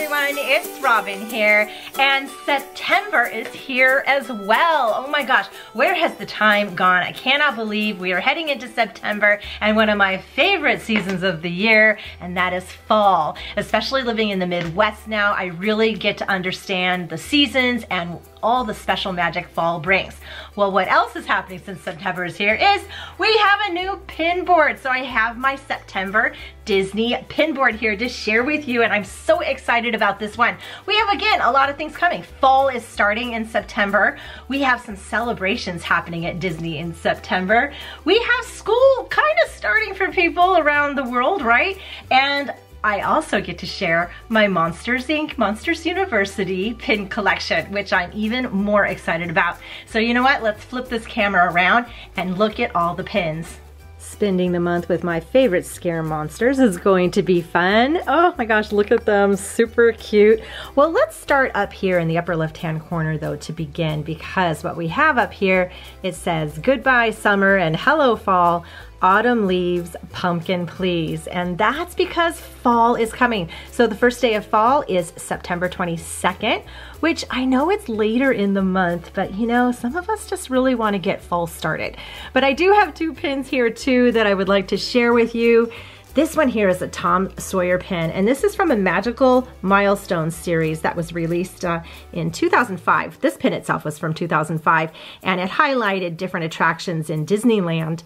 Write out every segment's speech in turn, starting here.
everyone, it's Robin here, and September is here as well. Oh my gosh, where has the time gone? I cannot believe we are heading into September and one of my favorite seasons of the year, and that is fall. Especially living in the Midwest now, I really get to understand the seasons and all the special magic fall brings. Well, what else is happening since September is here is we have a new pin board. So I have my September Disney pin board here to share with you, and I'm so excited about this one. We have, again, a lot of things coming. Fall is starting in September. We have some celebrations happening at Disney in September. We have school kind of starting for people around the world, right? And I also get to share my Monsters Inc. Monsters University pin collection, which I'm even more excited about. So you know what? Let's flip this camera around and look at all the pins. Spending the month with my favorite scare monsters is going to be fun. Oh my gosh, look at them, super cute. Well, let's start up here in the upper left-hand corner though to begin, because what we have up here, it says goodbye summer and hello fall. Autumn leaves, pumpkin please. And that's because fall is coming. So the first day of fall is September 22nd, which I know it's later in the month, but you know, some of us just really want to get fall started. But I do have two pins here too that I would like to share with you. This one here is a Tom Sawyer pin, and this is from a Magical Milestones series that was released in 2005. This pin itself was from 2005, and it highlighted different attractions in Disneyland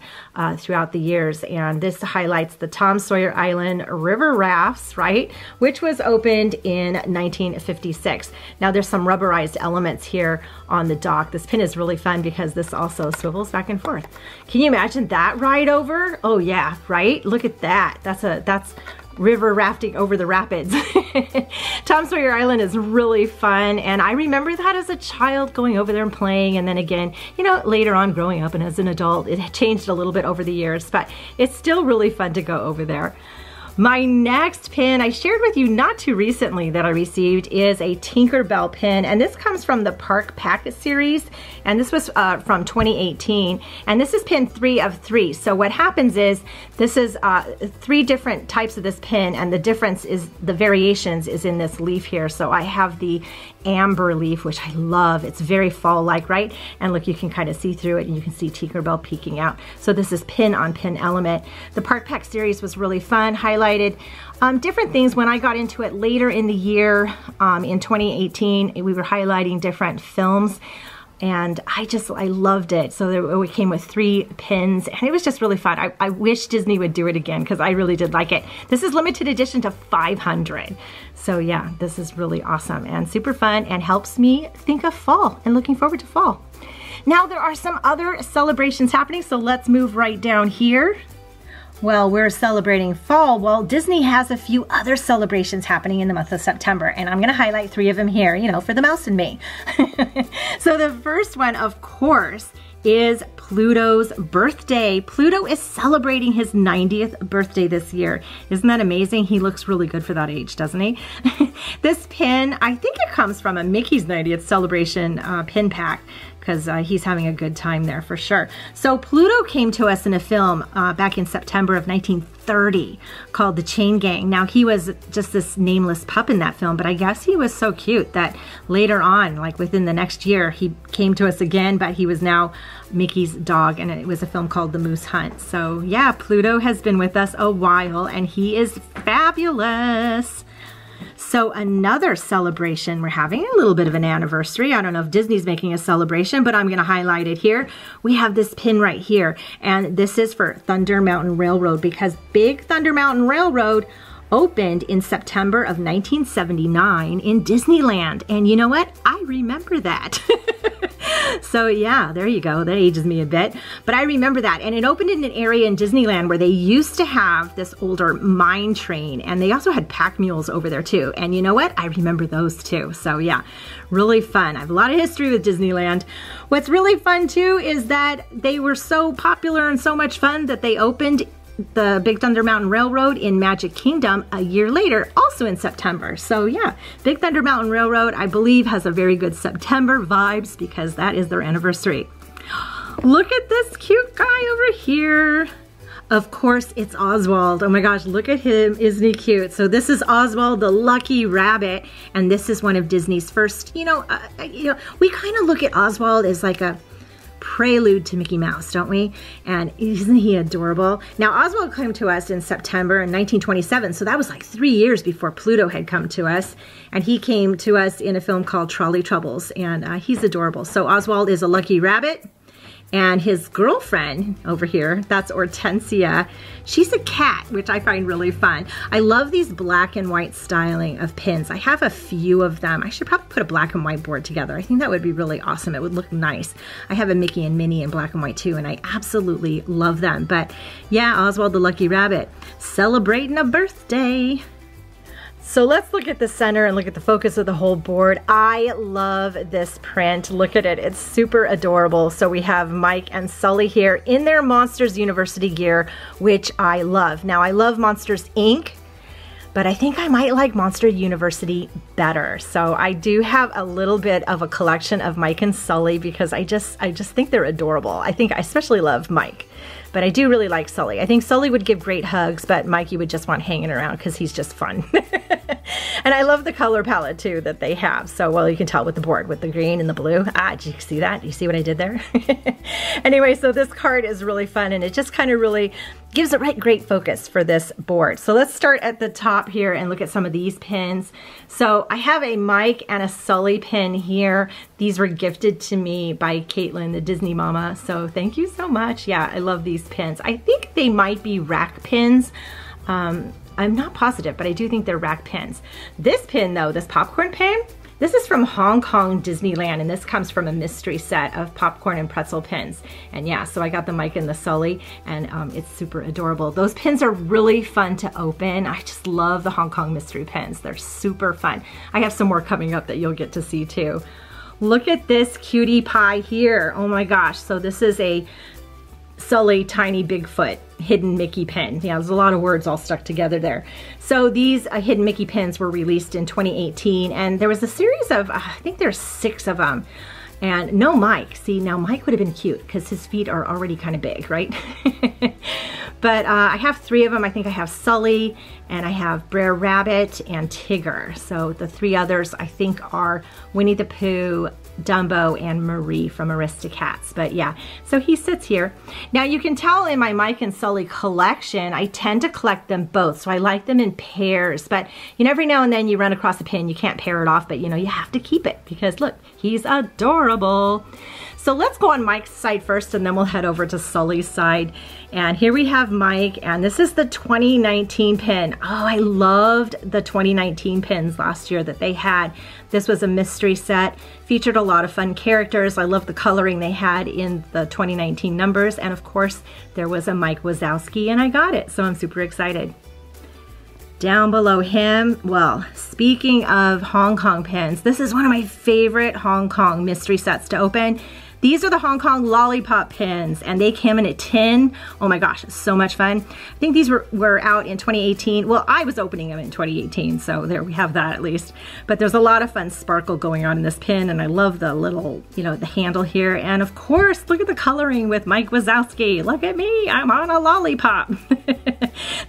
throughout the years. And this highlights the Tom Sawyer Island River Rafts, right, which was opened in 1956. Now there's some rubberized elements here on the dock. This pin is really fun because this also swivels back and forth. Can you imagine that ride over? Oh yeah, right? Look at that. That's river rafting over the rapids. Tom Sawyer Island is really fun, and I remember that as a child going over there and playing, and then again, you know, later on growing up and as an adult, it changed a little bit over the years, but it's still really fun to go over there. My next pin I shared with you not too recently that I received is a Tinkerbell pin, and this comes from the Park Packet series, and this was from 2018, and this is pin 3 of 3. So what happens is this is 3 different types of this pin, and the difference is the variations is in this leaf here. So I have the amber leaf, which I love. It's very fall-like, right? And look, you can kind of see through it, and you can see Tinkerbell peeking out. So this is pin on pin element. The Park Pack series was really fun, highlighted different things. When I got into it later in the year, in 2018, we were highlighting different films, and I loved it. So it came with 3 pins, and it was just really fun. I wish Disney would do it again because I really did like it. This is limited edition to 500. So yeah, this is really awesome and super fun and helps me think of fall and looking forward to fall. Now there are some other celebrations happening, so let's move right down here. Well, we're celebrating fall. Well, Disney has a few other celebrations happening in the month of September, and I'm gonna highlight 3 of them here, you know, for the mouse and me. So the first one, of course, is Pluto's birthday. Pluto is celebrating his 90th birthday this year. Isn't that amazing? He looks really good for that age, doesn't he? This pin, I think it comes from a Mickey's 90th celebration pin pack, because he's having a good time there for sure. So Pluto came to us in a film back in September of 1930 called The Chain Gang. Now he was just this nameless pup in that film, but I guess he was so cute that later on, like within the next year, he came to us again, but he was now Mickey's dog, and it was a film called The Moose Hunt. So yeah, Pluto has been with us a while, and he is fabulous. So another celebration, we're having a little bit of an anniversary. I don't know if Disney's making a celebration, but I'm going to highlight it here. We have this pin right here, and this is for Thunder Mountain Railroad, because Big Thunder Mountain Railroad opened in September of 1979 in Disneyland. And you know what? I remember that. So yeah, there you go. That ages me a bit. But I remember that. And it opened in an area in Disneyland where they used to have this older mine train. And they also had pack mules over there too. And you know what? I remember those too. So yeah, really fun. I have a lot of history with Disneyland. What's really fun too is that they were so popular and so much fun that they opened the Big Thunder Mountain Railroad in Magic Kingdom a year later, also in September. So yeah, Big Thunder Mountain Railroad, I believe, has a very good September vibes because that is their anniversary. Look at this cute guy over here. Of course, it's Oswald. Oh my gosh, look at him. Isn't he cute? So this is Oswald the Lucky Rabbit, and this is one of Disney's first, we kind of look at Oswald as like a prelude to Mickey Mouse, don't we? And isn't he adorable? Now, Oswald came to us in September in 1927, so that was like 3 years before Pluto had come to us. And he came to us in a film called Trolley Troubles, and he's adorable. So Oswald is a lucky rabbit. And his girlfriend over here, that's Hortensia. She's a cat, which I find really fun. I love these black and white styling of pins. I have a few of them. I should probably put a black and white board together. I think that would be really awesome. It would look nice. I have a Mickey and Minnie in black and white too, and I absolutely love them. But yeah, Oswald the Lucky Rabbit, celebrating a birthday. So let's look at the center and look at the focus of the whole board. I love this print. Look at it. It's super adorable. So we have Mike and Sulley here in their Monsters University gear, which I love. Now, I love Monsters Inc., but I think I might like Monster University better. So I do have a little bit of a collection of Mike and Sulley because I just think they're adorable. I especially love Mike. But I do really like Sulley. I think Sulley would give great hugs, but Mike you would just want hanging around because he's just fun. And I love the color palette too that they have. So, well, you can tell with the board, with the green and the blue. Did you see that? Do you see what I did there? Anyway, so this card is really fun, and it just kind of really gives a great focus for this board. So let's start at the top here and look at some of these pins. So I have a Mike and a Sulley pin here. These were gifted to me by Caitlin, the Disney mama. So thank you so much. Yeah, I love these pins. I think they might be rack pins. I'm not positive, but I do think they're rack pins. This pin though, this popcorn pin, this is from Hong Kong Disneyland, and this comes from a mystery set of popcorn and pretzel pins. And yeah, so I got the Mike and the Sulley, and it's super adorable. Those pins are really fun to open. I just love the Hong Kong mystery pins. They're super fun. I have some more coming up that you'll get to see too. Look at this cutie pie here. Oh my gosh, so this is a Sulley Tiny Bigfoot Hidden Mickey pin. Yeah, there's a lot of words all stuck together there. So these Hidden Mickey pins were released in 2018, and there was a series of, I think there's 6 of them. And no Mike. See, now Mike would have been cute because his feet are already kind of big, right? But I have 3 of them. I think I have Sulley, and I have Brer Rabbit, and Tigger. So the 3 others I think are Winnie the Pooh, Dumbo, and Marie from Aristocats. But yeah, so he sits here. Now you can tell in my Mike and Sulley collection, I tend to collect them both. So I like them in pairs, but every now and then you run across a pin, you can't pair it off, but you have to keep it because look, he's adorable. So let's go on Mike's side first, and then we'll head over to Sulley's side. And here we have Mike, and this is the 2019 pin. Oh, I loved the 2019 pins last year that they had. This was a mystery set, featured a lot of fun characters. I love the coloring they had in the 2019 numbers, and of course, there was a Mike Wazowski, and I got it, so I'm super excited. Down below him, well, speaking of Hong Kong pins, this is one of my favorite Hong Kong mystery sets to open. These are the Hong Kong lollipop pins, and they came in a tin. Oh my gosh, so much fun. I think these were out in 2018. Well, I was opening them in 2018, so there we have that at least. But there's a lot of fun sparkle going on in this pin, and I love the little, the handle here. And of course, look at the coloring with Mike Wazowski. Look at me, I'm on a lollipop.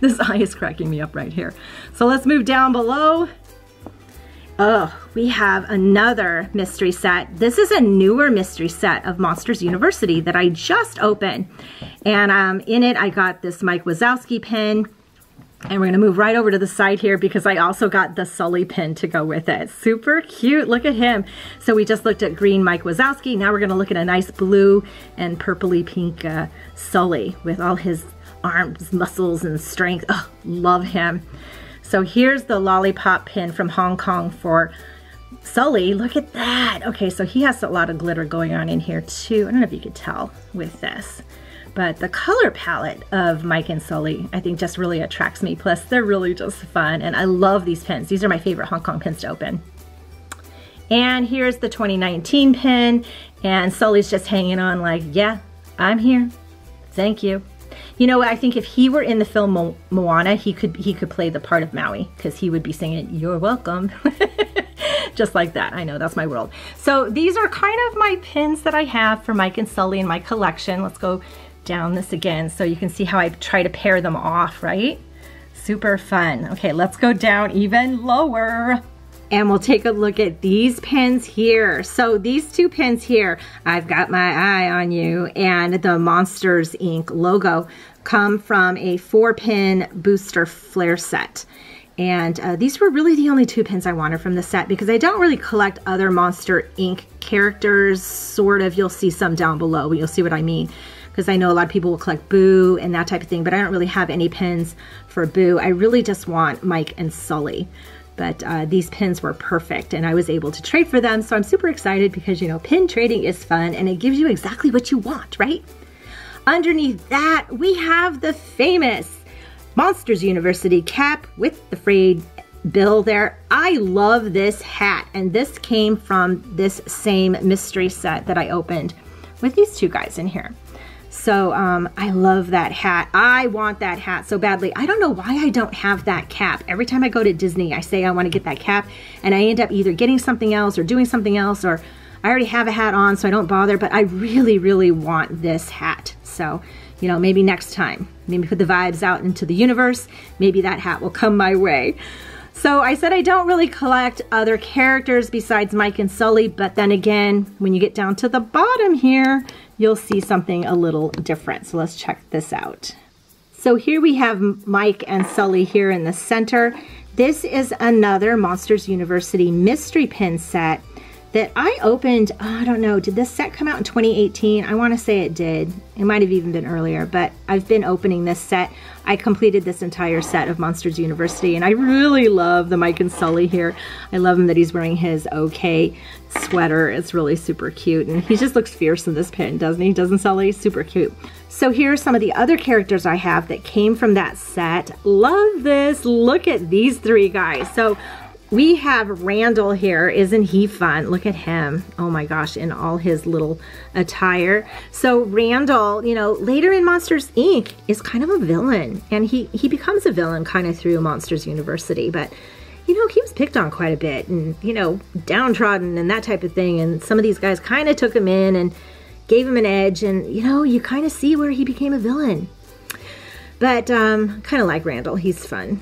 This eye is cracking me up right here. So let's move down below. Oh, we have another mystery set. This is a newer mystery set of Monsters University that I just opened. And in it, I got this Mike Wazowski pin. And we're gonna move right over to the side here because I also got the Sulley pin to go with it. Super cute, look at him. So we just looked at green Mike Wazowski. Now we're gonna look at a nice blue and purpley pink Sulley with all his arms, muscles, and strength. Oh, love him. So here's the lollipop pin from Hong Kong for Sulley. Look at that. Okay, so he has a lot of glitter going on in here too. I don't know if you could tell with this, but the color palette of Mike and Sulley, I think just really attracts me. Plus they're really just fun, and I love these pins. These are my favorite Hong Kong pins to open. And here's the 2019 pin, and Sulley's just hanging on like, yeah, I'm here. Thank you. I think if he were in the film Moana, he could play the part of Maui because he would be singing, "You're welcome." Just like that. I know, that's my world. So these are kind of my pins that I have for Mike and Sulley in my collection. Let's go down this again so you can see how I try to pair them off, right? Super fun. Okay, let's go down even lower. And we'll take a look at these pins here. So these two pins here, I've got my eye on you, and the Monsters Inc. logo come from a 4-pin booster flare set. And these were really the only 2 pins I wanted from the set because I don't really collect other Monster Inc. characters, sort of. You'll see some down below, but you'll see what I mean. Because I know a lot of people will collect Boo and that type of thing, but I don't really have any pins for Boo. I really just want Mike and Sulley. But these pins were perfect and I was able to trade for them. So I'm super excited because, you know, pin trading is fun and it gives you exactly what you want, right? Underneath that, we have the famous Monsters University cap with the frayed bill there. I love this hat, and this came from this same mystery set that I opened with these 2 guys in here. So I love that hat. I want that hat so badly. I don't know why I don't have that cap. Every time I go to Disney, I say I want to get that cap, and I end up either getting something else or doing something else, or I already have a hat on, so I don't bother, but I really, really want this hat. So, you know, maybe next time, maybe put the vibes out into the universe, maybe that hat will come my way. So I said I don't really collect other characters besides Mike and Sulley, but then again, when you get down to the bottom here, you'll see something a little different. So let's check this out. So here we have Mike and Sulley here in the center. This is another Monsters University mystery pin set that I opened, I don't know, did this set come out in 2018? I want to say it did. It might have even been earlier, but I've been opening this set. I completed this entire set of Monsters University, and I really love the Mike and Sulley here. I love him that he's wearing his OK sweater. It's really super cute, and he just looks fierce in this pin, doesn't he? Doesn't Sulley? Super cute. So here are some of the other characters I have that came from that set. Love this. Look at these 3 guys. So we have Randall here. Isn't he fun? Look at him. Oh my gosh, in all his little attire. So Randall, you know, later in Monsters Inc. is kind of a villain, and he becomes a villain kind of through Monsters University, but you know, he was picked on quite a bit and, you know, downtrodden and that type of thing, and some of these guys kind of took him in and gave him an edge, and you know, you kind of see where he became a villain. But kind of like Randall, he's fun.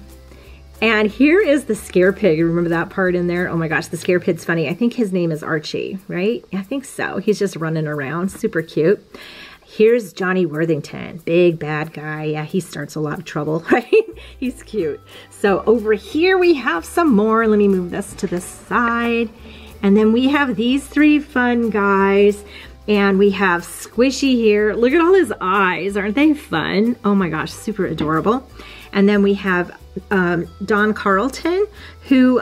And here is the Scare Pig. Remember that part in there? Oh my gosh, the Scare Pig's funny. I think his name is Archie, right? I think so. He's just running around, super cute. Here's Johnny Worthington, big bad guy. Yeah, he starts a lot of trouble, right? He's cute. So over here we have some more. Let me move this to the side. And then we have these 3 fun guys. And we have Squishy here. Look at all his eyes. Aren't they fun? Oh my gosh, super adorable. And then we have Don Carlton, who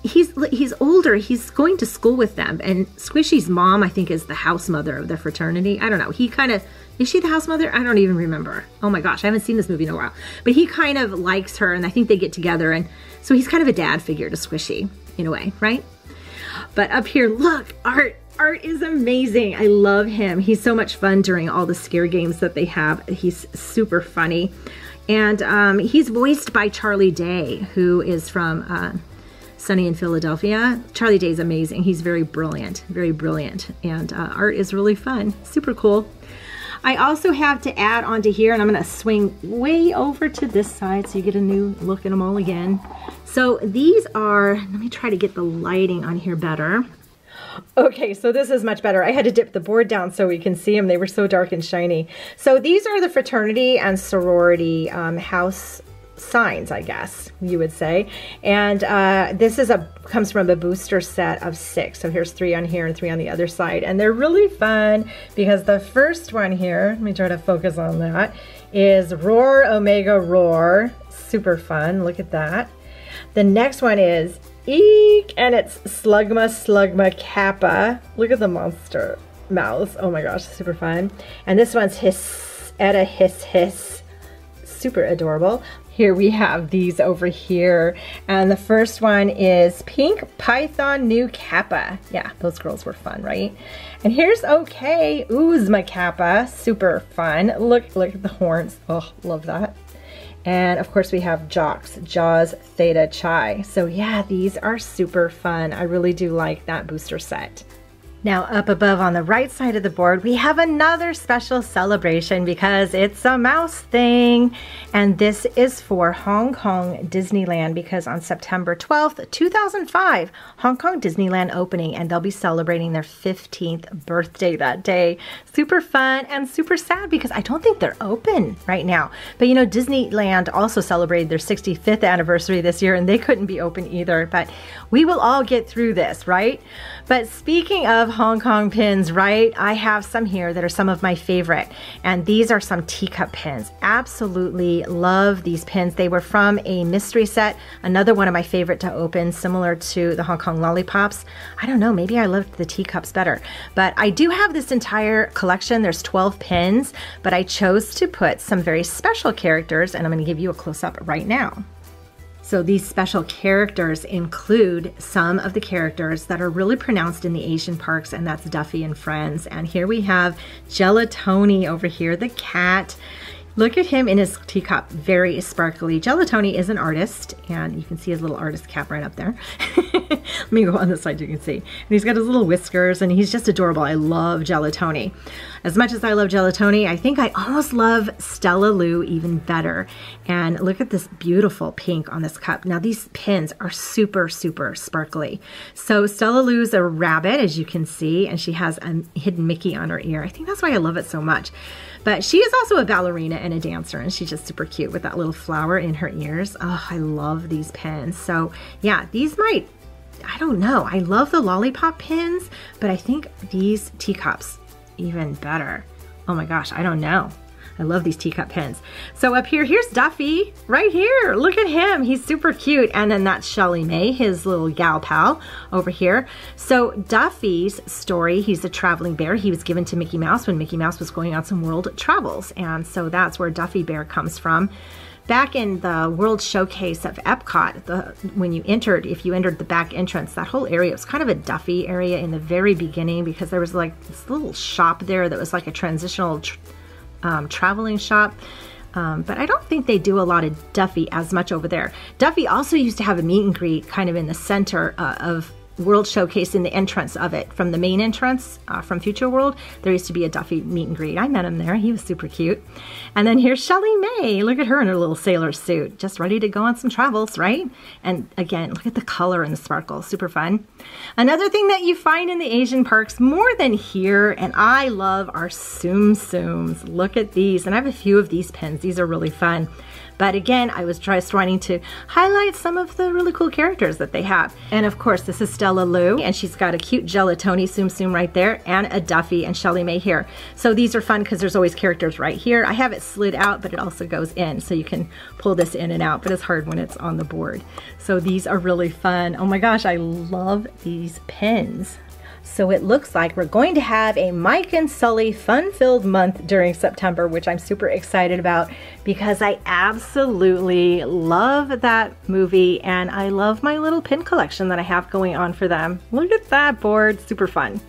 he's older. He's going to school with them. And Squishy's mom, I think, is the house mother of the fraternity. I don't know. He kind of, is she the house mother? I don't even remember. Oh my gosh, I haven't seen this movie in a while. But he kind of likes her, and I think they get together. And so he's kind of a dad figure to Squishy, in a way, right? But up here, look, Art. Art is amazing. I love him. He's so much fun during all the scare games that they have. He's super funny. And he's voiced by Charlie Day, who is from Sunny in Philadelphia. Charlie Day is amazing. He's very brilliant, and Art is really fun, super cool. I also have to add onto here, and I'm gonna swing way over to this side so you get a new look at them all again. So these are, let me try to get the lighting on here better. Okay, so this is much better. I had to dip the board down so we can see them. They were so dark and shiny. So these are the fraternity and sorority house signs, I guess you would say. And this is comes from a booster set of 6. So here's 3 on here and 3 on the other side. And they're really fun because the first one here, let me try to focus on that, is Roar Omega Roar. Super fun, look at that. The next one is Eek, and it's Slugma Kappa. Look at the monster mouths. Oh my gosh, super fun. And this one's Etta Hiss. Super adorable. Here we have these over here. And the first one is Pink Python New Kappa. Yeah, those girls were fun, right? And here's OK Uzma Kappa. Super fun. Look at the horns. Oh, love that. And of course we have Jaws Theta Chi. So yeah, these are super fun. I really do like that booster set. Now up above on the right side of the board, we have another special celebration because it's a mouse thing. And this is for Hong Kong Disneyland because on September 12th, 2005, Hong Kong Disneyland opening, and they'll be celebrating their 15th birthday that day. Super fun and super sad because I don't think they're open right now. But you know, Disneyland also celebrated their 65th anniversary this year and they couldn't be open either, but we will all get through this, right? But speaking of Hong Kong pins, right? I have some here that are some of my favorite. And these are some teacup pins. Absolutely love these pins. They were from a mystery set. Another one of my favorite to open, similar to the Hong Kong lollipops. I don't know, maybe I loved the teacups better. But I do have this entire collection. There's 12 pins, but I chose to put some very special characters, and I'm going to give you a close-up right now. So these special characters include some of the characters that are really pronounced in the Asian parks, and that's Duffy and Friends. And here we have Gelatoni over here, the cat. Look at him in his teacup, very sparkly. Gelatoni is an artist, and you can see his little artist cap right up there. Let me go on this side so you can see. And he's got his little whiskers, and he's just adorable. I love Gelatoni. As much as I love Gelatoni, I think I almost love Stella Lou even better. And look at this beautiful pink on this cup. Now these pins are super, super sparkly. So Stella Lou's a rabbit, as you can see, and she has a hidden Mickey on her ear. I think that's why I love it so much. But she is also a ballerina and a dancer, and she's just super cute with that little flower in her ears. Oh, I love these pins. So yeah, these might, I don't know. I love the lollipop pins, but I think these teacups even better. Oh my gosh, I don't know. I love these teacup pins. So up here, here's Duffy right here. Look at him. He's super cute. And then that's Shelly May, his little gal pal over here. So Duffy's story, he's a traveling bear. He was given to Mickey Mouse when Mickey Mouse was going on some world travels. And so that's where Duffy Bear comes from. Back in the World Showcase of Epcot, when you entered, if you entered the back entrance, that whole area was kind of a Duffy area in the very beginning because there was like this little shop there that was like a transitional traveling shop. But I don't think they do a lot of Duffy as much over there. Duffy also used to have a meet and greet kind of in the center of World Showcase, in the entrance of it. From the main entrance from Future World, there used to be a Duffy meet and greet. I met him there. He was super cute. And then here's Shelly May. Look at her in her little sailor suit, just ready to go on some travels, right? And again, look at the color and the sparkle. Super fun. Another thing that you find in the Asian parks more than here, and I love, are Tsum Tsums. Look at these. And I have a few of these pins. These are really fun. But again, I was just wanting to highlight some of the really cool characters that they have. And of course, this is Stella Lou, and she's got a cute Gelatoni Tsum Tsum right there, and a Duffy and Shelly May here. So these are fun because there's always characters right here. I have it slid out, but it also goes in, so you can pull this in and out, but it's hard when it's on the board. So these are really fun. Oh my gosh, I love these pins. So it looks like we're going to have a Mike and Sulley fun-filled month during September, which I'm super excited about because I absolutely love that movie and I love my little pin collection that I have going on for them. Look at that board, super fun.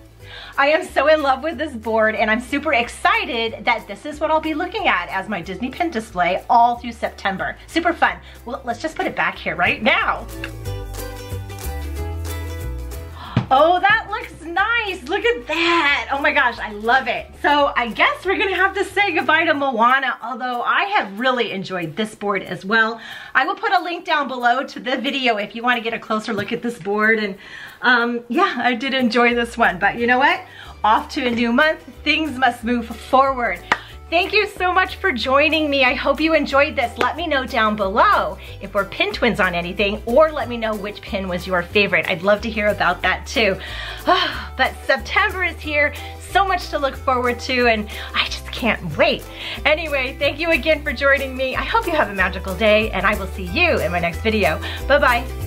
I am so in love with this board and I'm super excited that this is what I'll be looking at as my Disney pin display all through September. Super fun. Well, let's just put it back here right now. Oh, that looks nice. Look at that. Oh my gosh, I love it. So I guess we're gonna have to say goodbye to Moana, although I have really enjoyed this board as well. I will put a link down below to the video if you want to get a closer look at this board. And yeah, I did enjoy this one, but you know what? Off to a new month, things must move forward. Thank you so much for joining me. I hope you enjoyed this. Let me know down below if we're pin twins on anything, or let me know which pin was your favorite. I'd love to hear about that too. But September is here, so much to look forward to, and I just can't wait. Anyway, thank you again for joining me. I hope you have a magical day, and I will see you in my next video. Bye-bye.